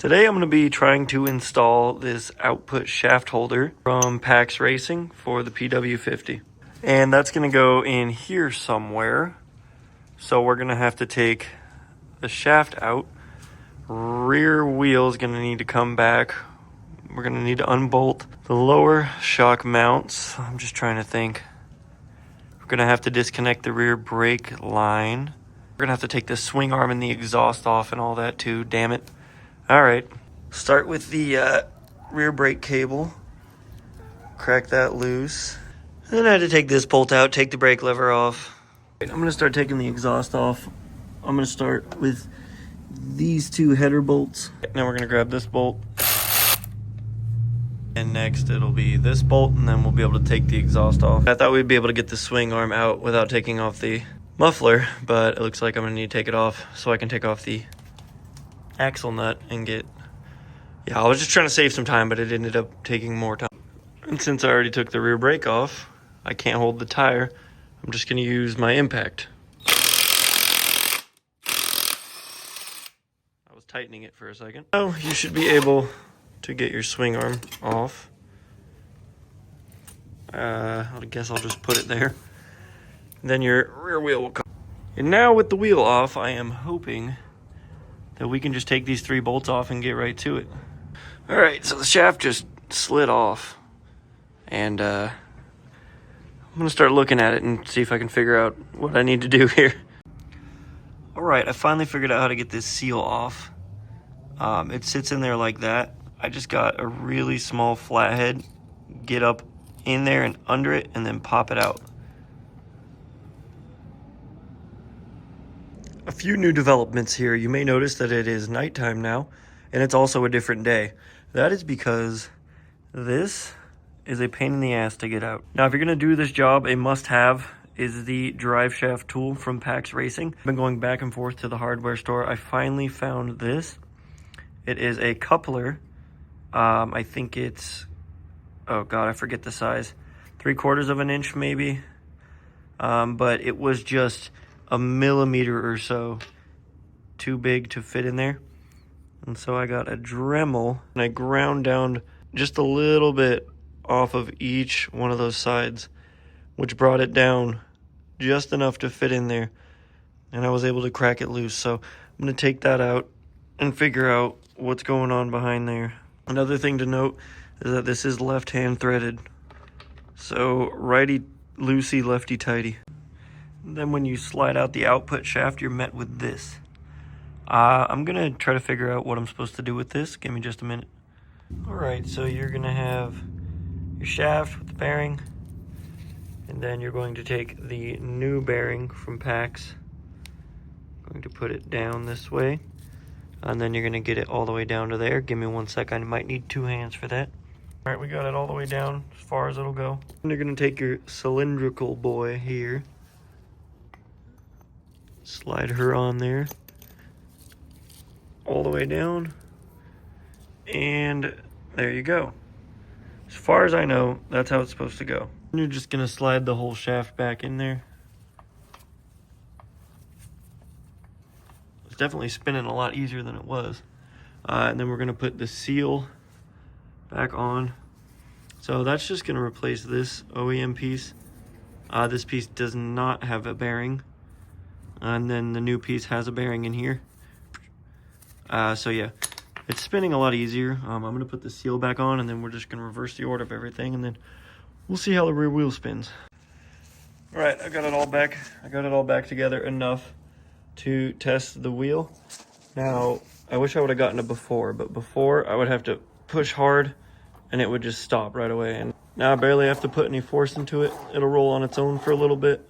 Today I'm going to be trying to install this output shaft holder from PAX Racing for the PW50. And that's going to go in here somewhere. So we're going to have to take the shaft out. Rear wheel is going to need to come back. We're going to need to unbolt the lower shock mounts. I'm just trying to think. We're going to have to disconnect the rear brake line. We're going to have to take the swing arm and the exhaust off and all that too, damn it. All right, start with the rear brake cable, crack that loose. Then I had to take this bolt out, take the brake lever off. I'm gonna start taking the exhaust off. I'm gonna start with these two header bolts. Now we're gonna grab this bolt. And next it'll be this bolt, and then we'll be able to take the exhaust off. I thought we'd be able to get the swing arm out without taking off the muffler, but it looks like I'm gonna need to take it off so I can take off the axle nut and get, I was just trying to save some time, but it ended up taking more time. And since I already took the rear brake off, I can't hold the tire. I'm just going to use my impact. I was tightening it for a second. Now you should be able to get your swing arm off. I guess I'll just put it there. Then your rear wheel will come. And now with the wheel off, I am hoping that we can just take these three bolts off and get right to it. All right, so the shaft just slid off, and I'm gonna start looking at it and see if I can figure out what I need to do here. All right, I finally figured out how to get this seal off. It sits in there like that. I just got a really small flathead, get up in there and under it, and then pop it out. A few new developments here. You may notice that it is nighttime now, and it's also a different day. That is because this is a pain in the ass to get out. Now, if you're gonna do this job, a must-have is the drive shaft tool from PAX Racing. I've been going back and forth to the hardware store. I finally found this. It is a coupler. I think it's, oh God, I forget the size. 3/4 of an inch maybe. But it was just a millimeter or so too big to fit in there. And so I got a Dremel and I ground down just a little bit off of each one of those sides, which brought it down just enough to fit in there. And I was able to crack it loose. So I'm gonna take that out and figure out what's going on behind there. Another thing to note is that this is left-hand threaded. So righty loosey, lefty tighty. Then when you slide out the output shaft, you're met with this. I'm going to try to figure out what I'm supposed to do with this. Give me just a minute. All right, so you're going to have your shaft with the bearing, and then you're going to take the new bearing from PAX. Going to put it down this way, and then you're going to get it all the way down to there. Give me 1 sec. I might need 2 hands for that. All right, we got it all the way down as far as it'll go. And you're going to take your cylindrical boy here. Slide her on there, all the way down, and there you go. As far as I know, that's how it's supposed to go. And you're just gonna slide the whole shaft back in there. It's definitely spinning a lot easier than it was. And then we're gonna put the seal back on. So that's just gonna replace this OEM piece. This piece does not have a bearing. And then the new piece has a bearing in here. So yeah, it's spinning a lot easier. I'm gonna put the seal back on, and then we're just gonna reverse the order of everything, and then we'll see how the rear wheel spins. All right, I got it all back. I got it all back together enough to test the wheel. Now, I wish I would have gotten it before, but before I would have to push hard and it would just stop right away. And now I barely have to put any force into it. It'll roll on its own for a little bit.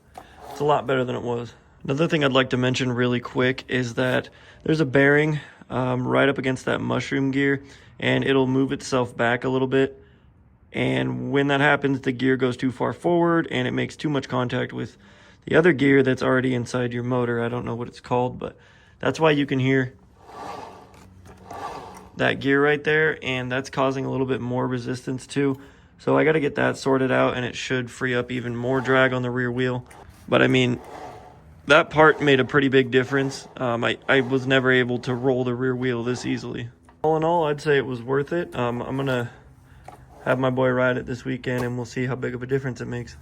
It's a lot better than it was. Another thing I'd like to mention really quick is that there's a bearing right up against that mushroom gear, and it'll move itself back a little bit. And when that happens, the gear goes too far forward and it makes too much contact with the other gear that's already inside your motor. I don't know what it's called, but that's why you can hear that gear right there, and that's causing a little bit more resistance too. So I got to get that sorted out, and it should free up even more drag on the rear wheel. But I mean, that part made a pretty big difference. I was never able to roll the rear wheel this easily. All in all, I'd say it was worth it. I'm gonna have my boy ride it this weekend and we'll see how big of a difference it makes.